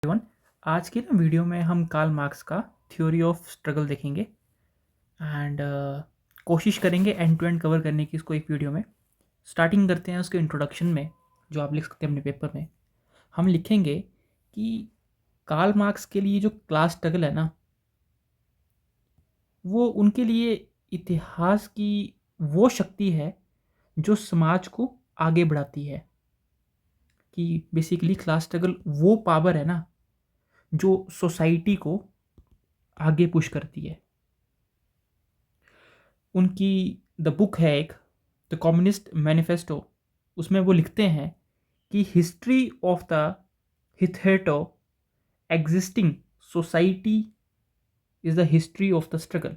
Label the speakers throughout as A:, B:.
A: Everyone, आज की ना वीडियो में हम कार्ल मार्क्स का थ्योरी ऑफ स्ट्रगल देखेंगे एंड कोशिश करेंगे एंड टू एंड कवर करने की इसको एक वीडियो में। स्टार्टिंग करते हैं उसके इंट्रोडक्शन में, जो आप लिख सकते हैं अपने पेपर में। हम लिखेंगे कि कार्ल मार्क्स के लिए जो क्लास स्ट्रगल है ना, वो उनके लिए इतिहास की वो शक्ति है जो समाज को आगे बढ़ाती है। कि बेसिकली क्लास स्ट्रगल वो पावर है ना जो सोसाइटी को आगे पुश करती है। उनकी द बुक है एक, द कम्युनिस्ट मैनिफेस्टो। उसमें वो लिखते हैं कि हिस्ट्री ऑफ द हिथेटो existing society is the history of the struggle.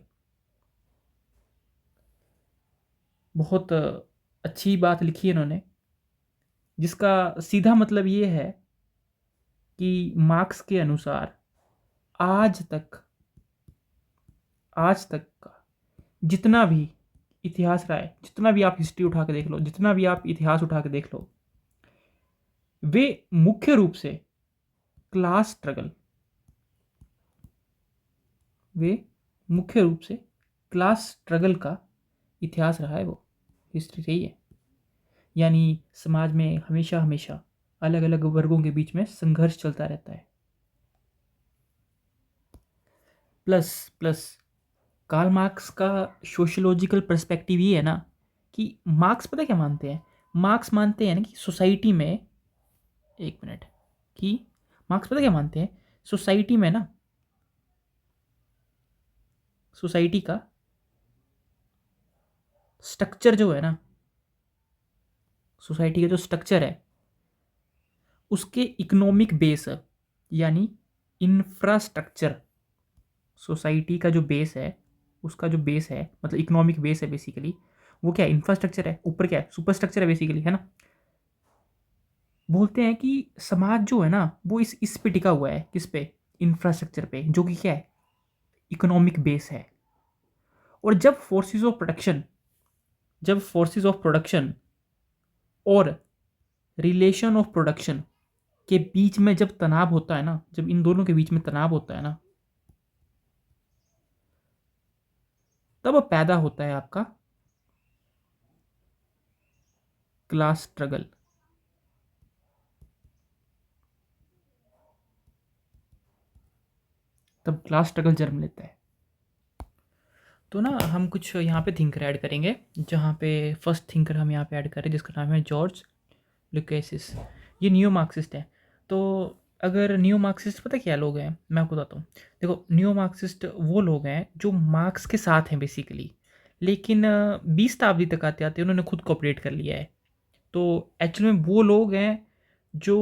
A: बहुत अच्छी बात लिखी है इन्होंने, जिसका सीधा मतलब ये है कि मार्क्स के अनुसार आज तक आज तक का जितना भी इतिहास रहा है, जितना भी आप हिस्ट्री उठा के देख लो, जितना भी आप इतिहास उठा के देख लो, वे मुख्य रूप से क्लास स्ट्रगल वे मुख्य रूप से क्लास स्ट्रगल का इतिहास रहा है, वो हिस्ट्री रही है। यानी समाज में हमेशा हमेशा अलग अलग वर्गों के बीच में संघर्ष चलता रहता है। प्लस प्लस कार्ल मार्क्स का सोशियोलॉजिकल पर्सपेक्टिव ये है ना कि मार्क्स पता क्या मानते हैं। मार्क्स मानते हैं ना कि सोसाइटी में, एक मिनट, कि मार्क्स पता क्या मानते हैं, सोसाइटी में ना, सोसाइटी का स्ट्रक्चर जो है ना, सोसाइटी का जो स्ट्रक्चर है उसके इकोनॉमिक बेस है, यानी इंफ्रास्ट्रक्चर। सोसाइटी का जो बेस है, उसका जो बेस है मतलब इकोनॉमिक बेस है बेसिकली, वो क्या है, इंफ्रास्ट्रक्चर है। ऊपर क्या है, सुपर स्ट्रक्चर है बेसिकली, है ना। बोलते हैं कि समाज जो है ना वो इस पे टिका हुआ है, किस पे, इंफ्रास्ट्रक्चर पे, जो कि क्या है, इकोनॉमिक बेस है। और जब फोर्सेस ऑफ प्रोडक्शन और रिलेशन ऑफ प्रोडक्शन के बीच में जब तनाव होता है ना, जब इन दोनों के बीच में तनाव होता है ना, तब पैदा होता है आपका क्लास स्ट्रगल। तब क्लास स्ट्रगल जन्म लेता है। तो ना हम कुछ यहाँ पे थिंकर ऐड करेंगे, जहाँ पे फर्स्ट थिंकर हम यहाँ पे ऐड करें जिसका नाम है जॉर्ज लुकेसिस। ये नियो मार्क्सिस्ट है। तो अगर नियो मार्क्सिस्ट पता क्या लोग हैं, मैं आपको बताता हूँ। देखो, नियो मार्क्सिस्ट वो लोग हैं जो मार्क्स के साथ हैं बेसिकली, लेकिन 20 शताब्दी तक आते आते उन्होंने खुद को अपडेट कर लिया है। तो एक्चुअल में वो लोग हैं जो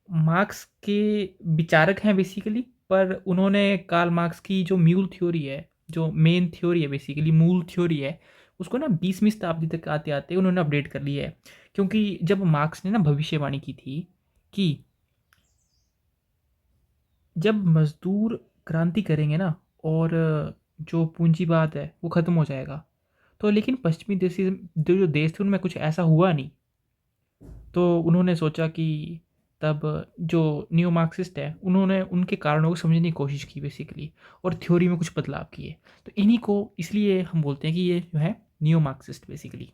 A: मार्क्स के विचारक हैं बेसिकली, पर उन्होंने कार्ल मार्क्स की जो मूल थ्योरी है, जो मेन थ्योरी है बेसिकली, मूल थ्योरी है, उसको ना 20वीं शताब्दी तक आते आते उन्होंने अपडेट कर लिया है। क्योंकि जब मार्क्स ने ना भविष्यवाणी की थी कि जब मजदूर क्रांति करेंगे ना और जो पूंजीवाद है वो ख़त्म हो जाएगा, तो लेकिन पश्चिमी देशी जो देश थे उनमें कुछ ऐसा हुआ नहीं। तो उन्होंने सोचा कि तब जो नियो मार्क्सिस्ट है उन्होंने उनके कारणों को समझने की कोशिश की बेसिकली, और थ्योरी में कुछ बदलाव किए। तो इन्हीं को इसलिए हम बोलते हैं कि ये जो है नियो मार्क्सिस्ट बेसिकली।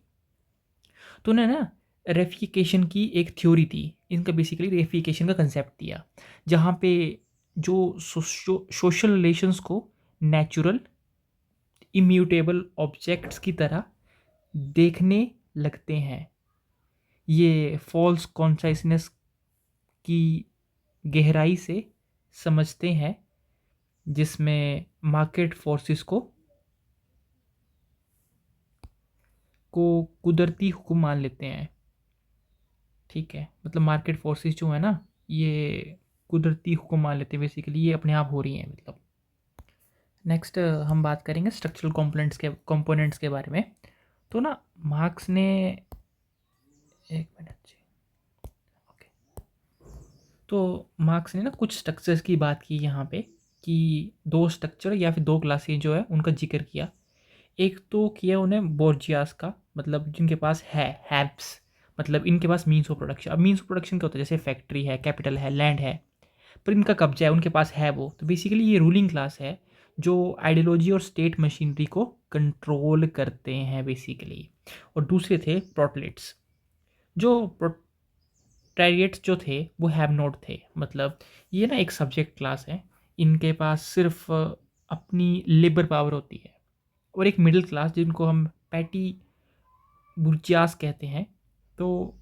A: तो उन्होंने ना रेफिकेशन की एक थ्योरी थी, इनका बेसिकली रेफिकेशन का कंसेप्ट दिया, जहाँ पे जो सोशल रिलेशंस को नेचुरल इम्यूटेबल ऑब्जेक्ट्स की तरह देखने लगते हैं। ये फॉल्स कॉन्साइसनेस की गहराई से समझते हैं, जिसमें मार्केट फोर्सेस को कुदरती हुक्म मान लेते हैं। ठीक है, मतलब मार्केट फोर्सेस जो है ना, ये कुदरती हुक्म मान लेते हैं बेसिकली, ये अपने आप हो रही हैं मतलब। नेक्स्ट हम बात करेंगे स्ट्रक्चरल कंपोनेंट्स के बारे में। तो ना मार्क्स ने, एक मिनट जी, ओके, तो मार्क्स ने ना कुछ स्ट्रक्चर्स की बात की यहाँ पे, कि दो स्ट्रक्चर या फिर दो क्लासेस जो है उनका जिक्र किया। एक तो किया उन्हें बोर्जियास का, मतलब जिनके पास हैव्स, मतलब इनके पास मीन्स ऑफ प्रोडक्शन। अब मीन्स ऑफ प्रोडक्शन क्या होता है, जैसे फैक्ट्री है, कैपिटल है, लैंड है, पर इनका कब्जा है, उनके पास है वो। तो बेसिकली ये रूलिंग क्लास है जो आइडियोलॉजी और स्टेट मशीनरी को कंट्रोल करते हैं बेसिकली। और दूसरे थे प्रोटलेट्स। जो प्रोटैरिएट्स जो थे वो हैव नोट थे, मतलब ये ना एक सब्जेक्ट क्लास है, इनके पास सिर्फ अपनी लेबर पावर होती है। और एक मिडिल क्लास जिनको हम पैटी बुर्जियास कहते हैं। तो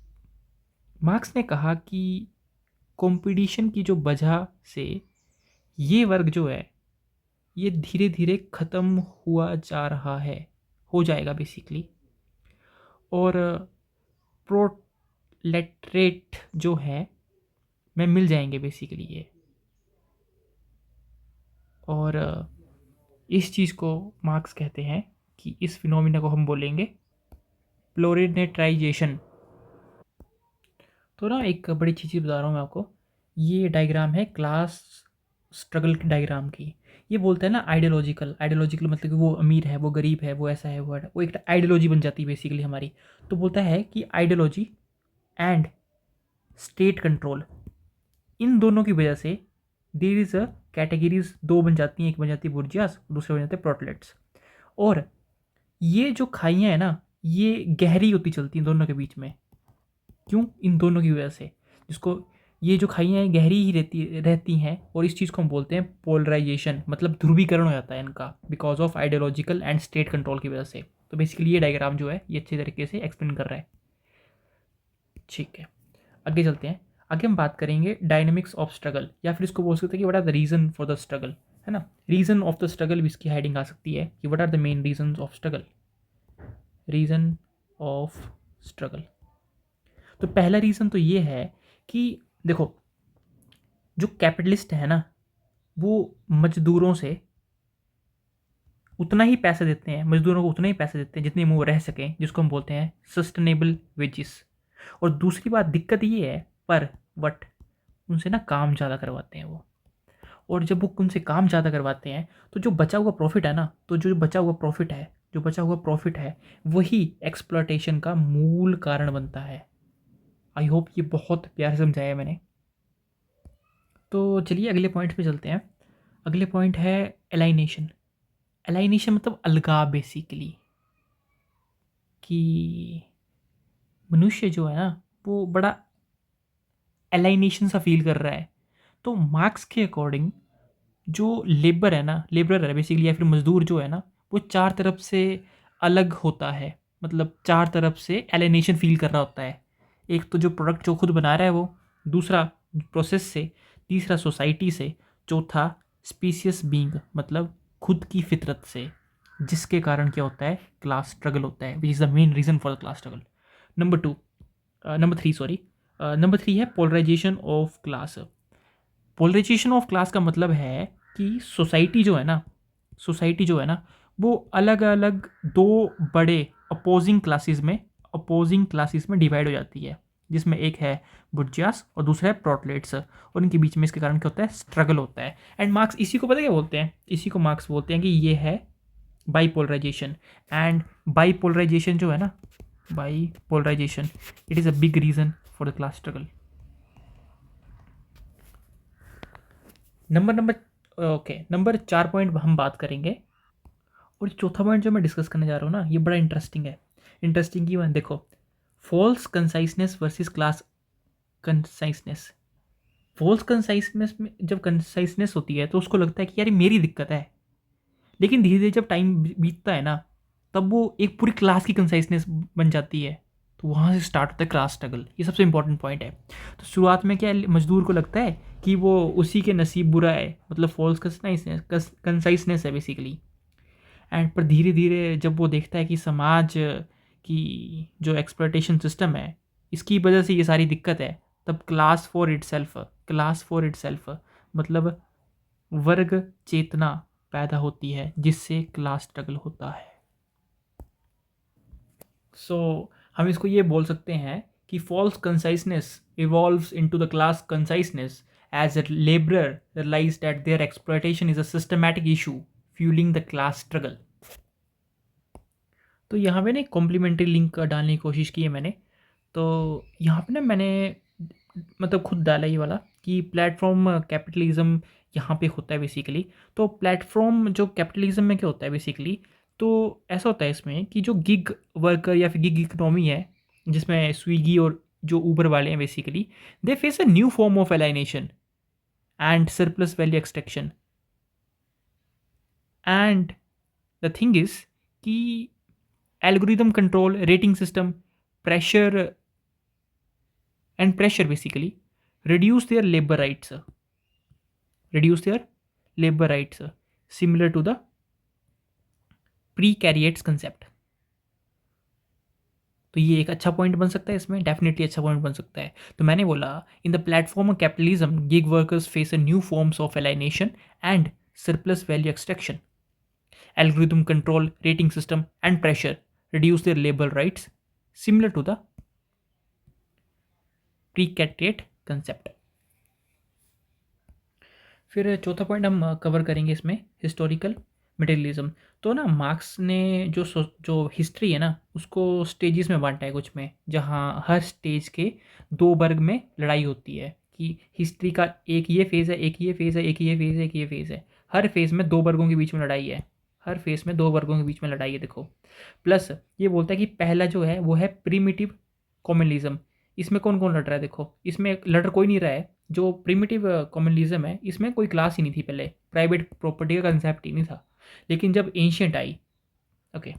A: मार्क्स ने कहा कि कंपटीशन की जो वजह से ये वर्ग जो है ये धीरे धीरे ख़त्म हुआ जा रहा है, हो जाएगा बेसिकली। और प्रोलेटरेट जो है में मिल जाएंगे बेसिकली ये। और इस चीज़ को मार्क्स कहते हैं कि इस फिनोमिना को हम बोलेंगे प्लोरिनेट्राइजेशन। तो ना एक बड़ी अच्छी चीज़ बता रहा हूँ मैं आपको। ये डायग्राम है क्लास स्ट्रगल की डायग्राम की। ये बोलता है ना आइडियोलॉजिकल, आइडियोलॉजिकल मतलब कि वो अमीर है, वो गरीब है, वो ऐसा है, वो एक आइडियोलॉजी बन जाती है बेसिकली हमारी। तो बोलता है कि आइडियोलॉजी एंड स्टेट कंट्रोल, इन दोनों की वजह से देर इज़ अ कैटेगरीज दो बन जाती हैं, एक बन जाती है बुर्जियास, दूसरे बन जाते हैं प्रोटलेट्स। और ये जो खाइयाँ हैं ना ये गहरी होती चलती हैं दोनों के बीच में। क्यों? इन दोनों की वजह से, जिसको ये जो खाइयाँ हैं गहरी ही रहती हैं। और इस चीज़ को हम बोलते हैं पोलराइजेशन, मतलब ध्रुवीकरण हो जाता है इनका because of ideological and state control की वजह से। तो बेसिकली ये डायग्राम जो है ये अच्छे तरीके से एक्सप्लेन कर रहा है। ठीक है, आगे चलते हैं। आगे हम बात करेंगे डायनेमिक्स ऑफ स्ट्रगल, या फिर इसको बोल सकते हैं कि what are the reason for the struggle, है ना। रीज़न ऑफ द स्ट्रगल भी इसकी हेडिंग आ सकती है कि what are the main reason of struggle. Reason of struggle, तो पहला रीज़न तो ये है कि देखो, जो कैपिटलिस्ट है ना वो मजदूरों से उतना ही पैसा देते हैं, मजदूरों को उतना ही पैसा देते हैं जितने में वो रह सकें, जिसको हम बोलते हैं सस्टेनेबल वेजेस। और दूसरी बात दिक्कत ये है पर बट उनसे ना काम ज़्यादा करवाते हैं वो। और जब वो उनसे काम ज़्यादा करवाते हैं तो जो बचा हुआ प्रॉफिट है ना, तो जो बचा हुआ प्रॉफिट है, जो बचा हुआ प्रॉफिट है वही एक्सप्लॉयटेशन का मूल कारण बनता है। आई होप ये बहुत प्यार से समझाया मैंने। तो चलिए अगले पॉइंट पे चलते हैं। अगले पॉइंट है एलाइनेशन। एलाइनेशन मतलब अलगाव बेसिकली, कि मनुष्य जो है ना वो बड़ा एलाइनेशन सा फील कर रहा है। तो मार्क्स के अकॉर्डिंग जो लेबर है ना, लेबरर है बेसिकली, या फिर मजदूर जो है ना वो चार तरफ से अलग होता है, मतलब चार तरफ से एलिनेशन फील कर रहा होता है। एक तो जो प्रोडक्ट जो खुद बना रहा है वो, दूसरा प्रोसेस से, तीसरा सोसाइटी से, चौथा स्पीसियस बीइंग मतलब खुद की फितरत से, जिसके कारण क्या होता है, क्लास स्ट्रगल होता है, which is the main reason for the class struggle. Number three है polarisation of class. Polarisation of class का मतलब है कि सोसाइटी जो है ना, सोसाइटी जो है ना वो अलग अलग दो बड़े अपोजिंग क्लासेस में डिवाइड हो जाती है, जिसमें एक है बुर्जियास और दूसरा है प्रोटलेट्स। और इनके बीच में इसके कारण क्या होता है, स्ट्रगल होता है। एंड मार्क्स इसी को पता क्या बोलते हैं, इसी को मार्क्स बोलते हैं कि ये है बाईपोलराइजेशन। एंड बाईपोलराइजेशन जो है ना, bipolarisation it is a big reason for the class struggle. Number 4 point हम बात करेंगे। और चौथा पॉइंट जो मैं डिस्कस करने जा रहा हूँ ना ये बड़ा इंटरेस्टिंग है। इंटरेस्टिंग की बात देखो, फॉल्स कंसाइसनेस वर्सेस क्लास कंसाइसनेस। फॉल्स कंसाइसनेस में जब कंसाइसनेस होती है तो उसको लगता है कि यार ये मेरी दिक्कत है, लेकिन धीरे धीरे जब टाइम बीतता है ना तब वो एक पूरी क्लास की कंसाइसनेस बन जाती है। तो वहाँ से स्टार्ट होता है क्लास स्ट्रगल। ये सबसे इंपॉर्टेंट पॉइंट है। तो शुरुआत में क्या है, मजदूर को लगता है कि वो उसी के नसीब बुरा है, मतलब फॉल्स कंसाइसनेस है बेसिकली। एंड पर धीरे धीरे जब वो देखता है कि समाज की जो एक्सप्लॉयटेशन सिस्टम है इसकी वजह से ये सारी दिक्कत है, तब क्लास फॉर इटसेल्फ मतलब वर्ग चेतना पैदा होती है जिससे क्लास स्ट्रगल होता है। सो हम इसको ये बोल सकते हैं कि false consciousness evolves into the class consciousness as a laborer realized that their exploitation is a systematic issue fueling the class struggle। तो यहाँ पे ना एक कॉम्प्लीमेंट्री लिंक डालने की कोशिश की है मैंने। तो यहाँ पे ना मैंने मतलब खुद डाला ये वाला कि प्लेटफॉर्म कैपिटलिज्म यहाँ पे होता है बेसिकली। तो प्लेटफॉर्म जो कैपिटलिज्म में क्या होता है बेसिकली, तो ऐसा होता है इसमें कि जो गिग वर्कर या फिर गिग इकोनॉमी है, जिसमें स्विगी और जो ऊबर वाले हैं basically, they face a new form of alienation and surplus value extraction. And the thing is कि algorithm control, rating system, pressure and pressure basically reduce their labor rights, reduce their labor rights, similar to the precariats concept। तो ये एक अच्छा point बन सकता है, इसमें definitely अच्छा पॉइंट बन सकता है। तो मैंने बोला in the platform of capitalism gig workers face a new forms of alienation and surplus value extraction, algorithm control, rating system and pressure reduce their labor rights, similar to the precariat concept। फिर चौथा point हम cover करेंगे इसमें, historical materialism. तो ना marks ने जो history है ना उसको स्टेजेस में बांटा है कुछ में, जहाँ हर स्टेज के दो वर्ग में लड़ाई होती है कि हिस्ट्री का एक ये फेज़ है, एक ये फेज़ है, एक ये फेज़ है, एक ये फेज़ है। हर फेज़ में दो वर्गों के बीच में लड़ाई है, हर फेज़ में दो वर्गों के बीच में लड़ाई है देखो। प्लस ये बोलता है कि पहला जो है वो है प्रिमिटिव कॉम्युनलिज्म। इसमें कौन कौन लड़ रहा है देखो, इसमें लड़ कोई नहीं रहा है। जो प्रिमिटिव कॉम्युनलिज्म है इसमें कोई क्लास ही नहीं थी, पहले प्राइवेट प्रॉपर्टी का कंसेप्ट ही नहीं था। लेकिन जब एंशियंट आई, ओके,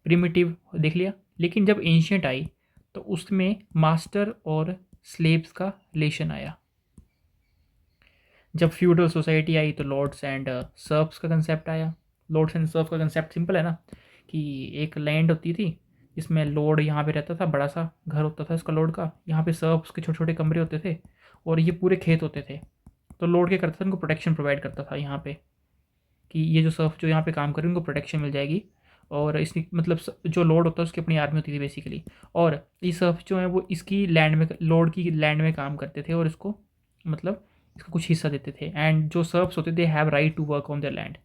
A: प्रिमिटिव देख लिया, लेकिन जब एंशियंट आई तो उसमें मास्टर और स्लेव्स का रिलेशन आया। जब फ्यूडल सोसाइटी आई तो लॉर्ड्स एंड सर्व्स का कंसेप्ट आया। लॉर्ड्स एंड सर्व का कंसेप्ट सिंपल है ना, कि एक लैंड होती थी जिसमें लॉर्ड यहाँ पे रहता था, बड़ा सा घर होता था इसका लॉर्ड का, यहाँ पे सर्व्स के छोटे छोटे कमरे होते थे और ये पूरे खेत होते थे। तो लॉर्ड क्या करता था, उनको प्रोटेक्शन प्रोवाइड करता था यहाँ पे, कि ये जो सर्फ जो यहाँ पे काम कर रहे हैं उनको प्रोटेक्शन मिल जाएगी। और इसकी मतलब जो लॉर्ड होता है उसकी अपनी आर्मी होती थी बेसिकली। और ये सर्फ जो है वो इसकी लैंड में, लॉर्ड की लैंड में काम करते थे और इसको मतलब इसका कुछ हिस्सा देते थे। एंड जो सर्फ्स होते थे have right to work on their land.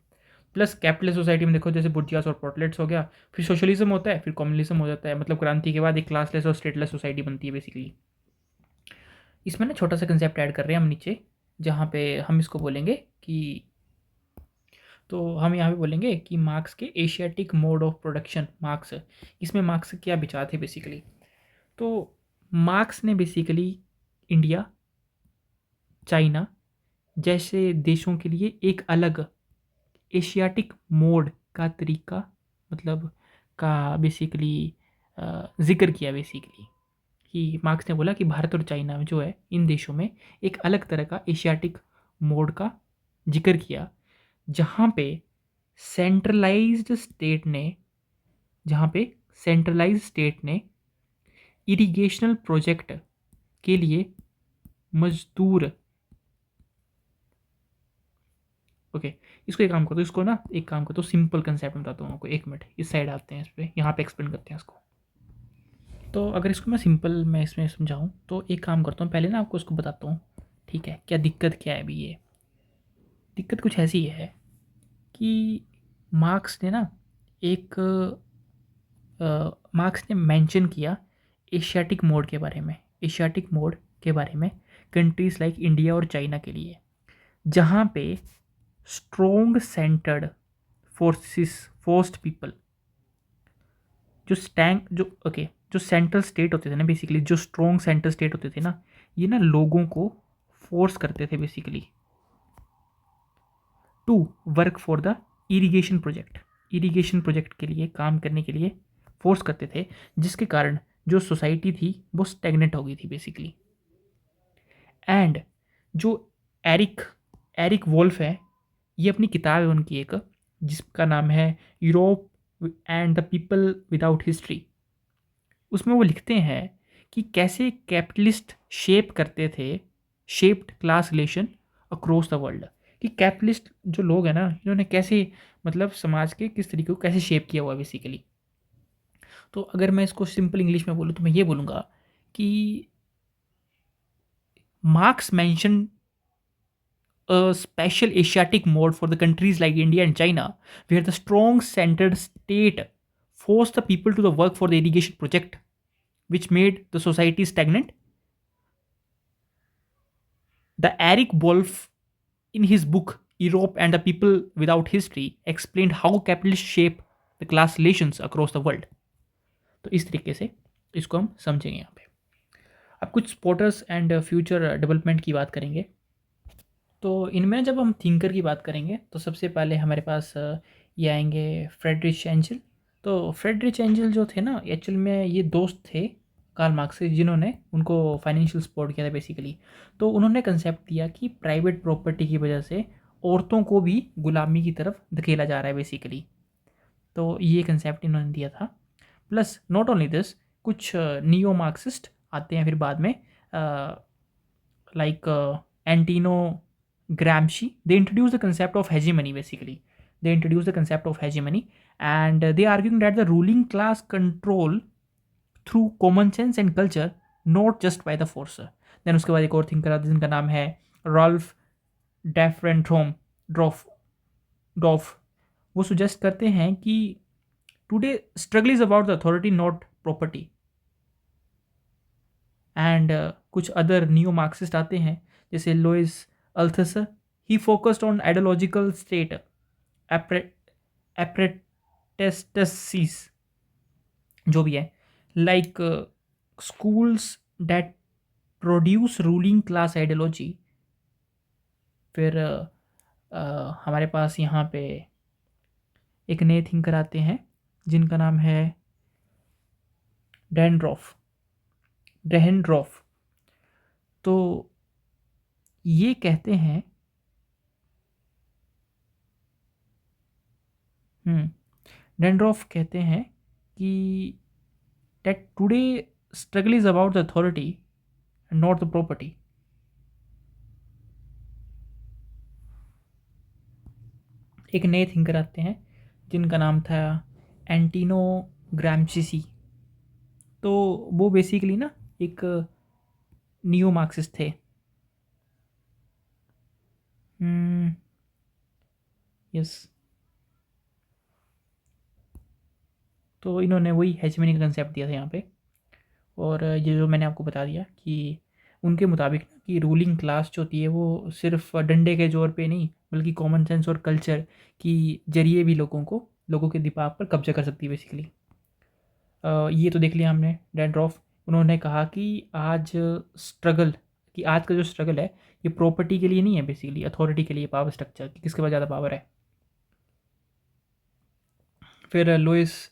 A: Plus capitalist society में देखो जैसे बुर्जियास और प्रोटलेट्स हो गया, फिर सोशलिज्म होता है, फिर कम्युनिज्म हो जाता है। मतलब क्रांति के बाद एक क्लासलेस और स्टेटलेस सोसाइटी बनती है बेसिकली। इसमें ना छोटा सा कंसेप्ट ऐड कर रहे हैं हम नीचे, जहाँ पे हम इसको बोलेंगे कि, तो हम यहाँ पे बोलेंगे कि मार्क्स के Asiatic mode of production. Marks, इसमें मार्क्स क्या विचार थे बेसिकली, तो मार्क्स ने बेसिकली इंडिया, चाइना जैसे देशों के लिए एक अलग एशियाटिक मोड का तरीका, मतलब का बेसिकली जिक्र किया बेसिकली। कि मार्क्स ने बोला कि भारत और चाइना में जो है इन देशों में एक अलग तरह का एशियाटिक मोड का जिक्र किया, जहाँ पे सेंट्रलाइज्ड स्टेट ने, जहाँ पे सेंट्रलाइज्ड स्टेट ने इरिगेशनल प्रोजेक्ट के लिए मजदूर, ओके, इसको एक काम करो, इसको ना एक काम करो, सिंपल कंसेप्ट बताता हूँ आपको, एक मिनट इस साइड आते हैं, इस पर यहाँ पे एक्सप्लेन करते हैं इसको। तो अगर इसको मैं सिंपल मैं इसमें समझाऊँ तो एक काम करता हूँ, पहले ना आपको इसको बताता हूँ, ठीक है, क्या दिक्कत क्या है अभी। ये दिक्कत कुछ ऐसी है कि मार्क्स ने ना एक मार्क्स ने मेंशन किया एशियाटिक मोड के बारे में, एशियाटिक मोड के बारे में कंट्रीज़ लाइक इंडिया और चाइना के लिए, जहाँ पे strong centred forces, forced people, जो स्टैंग जो ओके जो सेंट्रल स्टेट होते थे ना बेसिकली, जो स्ट्रोंग सेंट्रल स्टेट होते थे ना, ये ना लोगों को फोर्स करते थे basically to work for the irrigation project, irrigation project के लिए काम करने के लिए फोर्स करते थे, जिसके कारण जो सोसाइटी थी वो स्टेगनेंट हो गई थी बेसिकली। एंड जो एरिक एरिक वोल्फ है, ये अपनी किताब है उनकी एक, जिसका नाम है Europe and the people without history, उसमें वो लिखते हैं कि कैसे कैपिटलिस्ट शेप करते थे, shaped class relation across the world, कि कैपिटलिस्ट जो लोग हैं ना इन्होंने कैसे मतलब समाज के किस तरीके को कैसे शेप किया हुआ बेसिकली। तो अगर मैं इसको सिंपल इंग्लिश में बोलूँ तो मैं ये बोलूँगा कि marks mention a special Asiatic mode for the countries like India and China, where the strong centered state forced the people to the work for the irrigation project, which made the society stagnant. The Eric Wolf, in his book Europe and the People Without History, explained how capitalists shape the class relations across the world. तो इस तरीके से इसको हम समझेंगे यहाँ पे। अब कुछ स्पोर्टर्स एंड फ्यूचर डेवलपमेंट की बात करेंगे। तो इनमें जब हम थिंकर की बात करेंगे तो सबसे पहले हमारे पास ये आएंगे फ्रेडरिच एंजल। तो फ्रेडरिच एंजल जो थे ना, एक्चुअल में ये दोस्त थे कार्ल मार्क्स से, जिन्होंने उनको फाइनेंशियल सपोर्ट किया था बेसिकली। तो उन्होंने कंसेप्ट दिया कि प्राइवेट प्रॉपर्टी की वजह से औरतों को भी गुलामी की तरफ धकेला जा रहा है बेसिकली। तो ये कंसेप्ट इन्होंने दिया था। प्लस नॉट ओनली दिस, कुछ नियो मार्क्सिस्ट आते हैं फिर बाद में, like Antino Gramsci. They introduced the concept of hegemony basically. They introduced the concept of hegemony, and they arguing that the ruling class control through common sense and culture, not just by the force. Then उसके बाद एक और thinker आता है जिनका नाम है Rolf डेफ्रेंट्रोम ड्रॉफ डॉफ। वो सुजेस्ट करते हैं कि today struggle is about the authority not property. And कुछ अदर न्यू मार्क्सिस्ट आते हैं जैसे Louis Althusser. He focused on ideological state apparatuses जो भी है, like schools that produce ruling class ideology. फिर हमारे पास यहाँ पे एक नए थिंकर आते हैं जिनका नाम है डेहनड्रॉफ। तो ये कहते हैं डेंड्रॉफ कहते हैं कि that today struggle is about the authority and not the property. एक नए थिंकर आते हैं जिनका नाम था एंटिनो ग्राम्शी। तो वो बेसिकली ना एक नियो मार्क्सिस्ट थे। यस, तो इन्होंने वही हेजमनी का कंसेप्ट दिया था यहाँ पे। और ये जो मैंने आपको बता दिया कि उनके मुताबिक ना कि रूलिंग क्लास जो होती है वो सिर्फ डंडे के जोर पे नहीं, बल्कि कॉमन सेंस और कल्चर की जरिए भी लोगों के दिमाग पर कब्जा कर सकती है बेसिकली। ये तो देख लिया हमने डेंड्रॉफ। उन्होंने कहा कि आज आज का जो स्ट्रगल है ये प्रॉपर्टी के लिए नहीं है, बेसिकली अथॉरिटी के लिए, पावर स्ट्रक्चर कि किसके पास ज़्यादा पावर है। फिर लुइस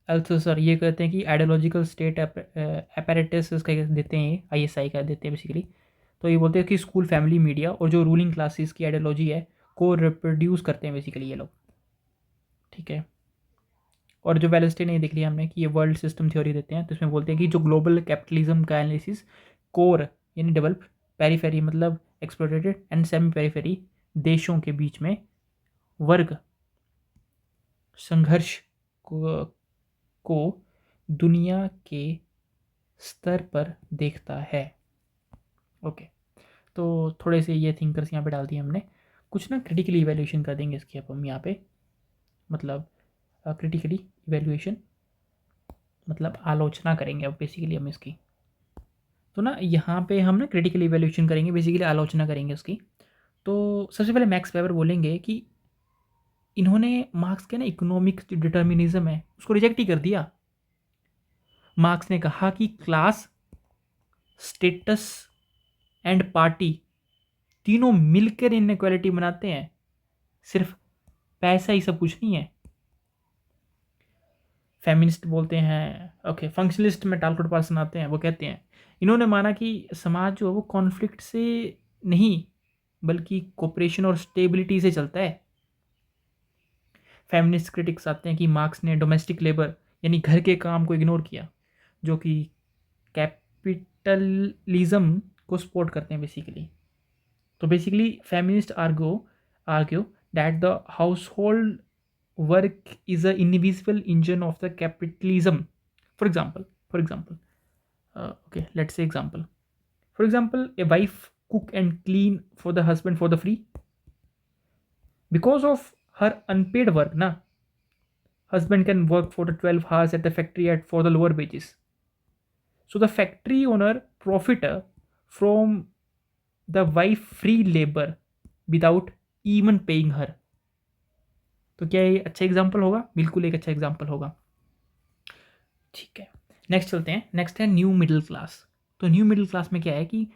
A: अल्थसर ये कहते हैं कि आइडियोलॉजिकल स्टेट अपैरेटस का देते हैं, ISI का देते हैं बेसिकली। तो ये बोलते हैं कि स्कूल, फैमिली, मीडिया और जो रूलिंग क्लासेस की आइडियोलॉजी है को रिप्रोड्यूस करते हैं बेसिकली ये लोग। ठीक है। और जो वेलेस्टे ने देख लिया हमने कि ये वर्ल्ड सिस्टम थ्योरी देते हैं, तो इसमें बोलते हैं कि जो ग्लोबल कैपिटलिज्म का एनालिसिस कोर यानी डेवलप, पेरीफेरी मतलब एक्सप्लोरेटेड एंड सेमी पेरीफेरी देशों के बीच में वर्ग संघर्ष को दुनिया के स्तर पर देखता है। ओके, तो थोड़े से ये थिंकर्स यहाँ पे डाल दिए हमने। कुछ ना क्रिटिकली इवैल्यूएशन कर देंगे इसकी अब हम यहाँ पे, मतलब क्रिटिकली इवैल्यूएशन मतलब आलोचना करेंगे अब बेसिकली हम इसकी। तो ना यहाँ पे हम ना क्रिटिकल इवैल्यूएशन करेंगे, बेसिकली आलोचना करेंगे उसकी। तो सबसे पहले मैक्स वेबर बोलेंगे कि इन्होंने मार्क्स के ना इकोनॉमिक डिटर्मिनिज्म है उसको रिजेक्ट ही कर दिया। मार्क्स ने कहा कि क्लास, स्टेटस एंड पार्टी तीनों मिलकर इनइक्वालिटी बनाते हैं, सिर्फ पैसा ही सब कुछ नहीं है। फेमिनिस्ट बोलते हैं, ओके, फंक्शनलिस्ट में टालकोट पार्सन आते हैं, वो कहते हैं इन्होंने माना कि समाज जो है वो कॉन्फ्लिक्ट से नहीं बल्कि कोऑपरेशन और स्टेबिलिटी से चलता है। फेमिनिस्ट क्रिटिक्स आते हैं कि मार्क्स ने डोमेस्टिक लेबर यानी घर के काम को इग्नोर किया, जो कि कैपिटलिज्म को सपोर्ट करते हैं बेसिकली। तो basically feminist argue that the household work is an invisible engine of the capitalism. For example, okay, let's say example. For example, a wife cook and clean for the husband for the free because of her unpaid work. Na, husband can work for the 12 hours at the factory at for the lower wages. So the factory owner profit from the wife free labour without even paying her. तो क्या ये अच्छा example होगा? बिल्कुल एक अच्छा example होगा। ठीक है, नेक्स्ट चलते हैं। नेक्स्ट है न्यू मिडिल क्लास। तो न्यू मिडिल क्लास में क्या है कि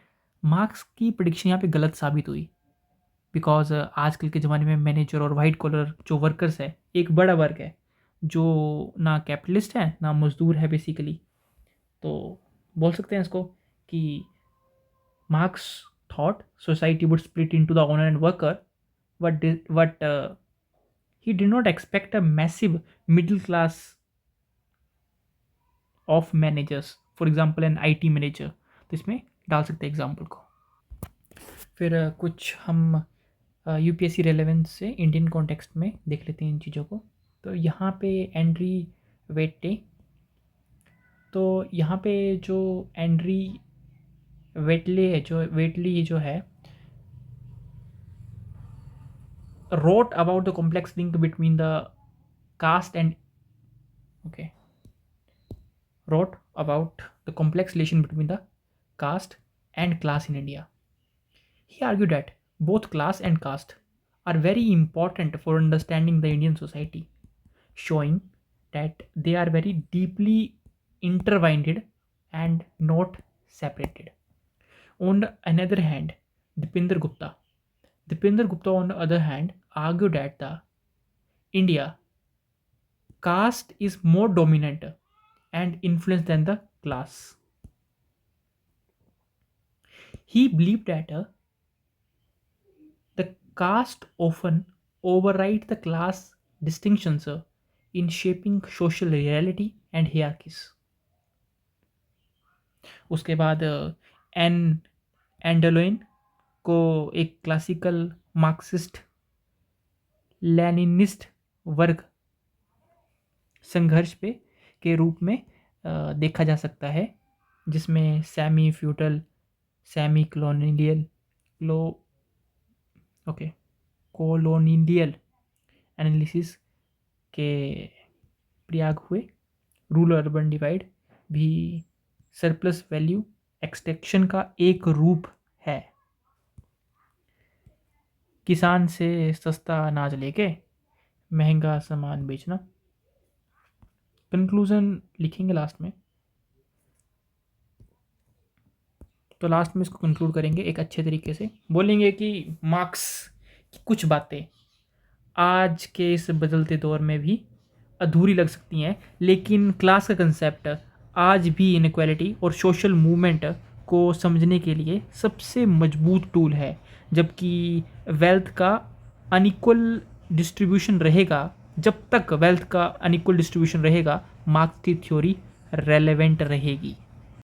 A: मार्क्स की प्रिडिक्शन यहाँ पे गलत साबित हुई, बिकॉज आजकल के ज़माने में मैनेजर और वाइट कॉलर जो वर्कर्स है, एक बड़ा वर्ग है जो ना कैपिटलिस्ट है ना मजदूर है बेसिकली। तो बोल सकते हैं इसको कि marks thought society would split into the owner and worker, but he did not expect a massive middle class of managers, for example an IT manager। तो इसमें डाल सकते हैं एग्जाम्पल को। फिर कुछ हम यूपीएससी रेलेवेंस से इंडियन कॉन्टेक्स्ट में देख लेते हैं इन चीज़ों को। तो यहाँ पे एंड्री वेट्टे, तो यहाँ पे जो एंड्री वेटली जो है wrote about the complex link between the caste and okay wrote about the complex relation between the caste and class in India. He argued that both class and caste are very important for understanding the Indian society, showing that they are very deeply intertwined and not separated. On the another hand, Dipinder Gupta. Dipinder Gupta, on the other hand, argued that the India caste is more dominant and influence than the class. He believed that the caste often override the class distinctions in shaping social reality and hierarchies. उसके बाद N एंडलोइन को एक classical Marxist Leninist वर्ग संघर्ष पे के रूप में देखा जा सकता है, जिसमें semi feudal, semi colonial colonial analysis के प्रयाग हुए। रूरल अर्बन डिवाइड भी सरप्लस वैल्यू एक्सट्रैक्शन का एक रूप है। किसान से सस्ता अनाज लेके महंगा सामान बेचना। कंक्लूजन लिखेंगे लास्ट में, तो लास्ट में इसको कंक्लूड करेंगे एक अच्छे तरीके से। बोलेंगे कि मार्क्स की कुछ बातें आज के इस बदलते दौर में भी अधूरी लग सकती हैं, लेकिन क्लास का कंसेप्ट आज भी इनइक्वालिटी और सोशल मूवमेंट को समझने के लिए सबसे मजबूत टूल है। जबकि वेल्थ का अनइक्वल डिस्ट्रीब्यूशन रहेगा, जब तक वेल्थ का अनइक्वल डिस्ट्रीब्यूशन रहेगा, मार्क्स की थ्योरी रेलेवेंट रहेगी।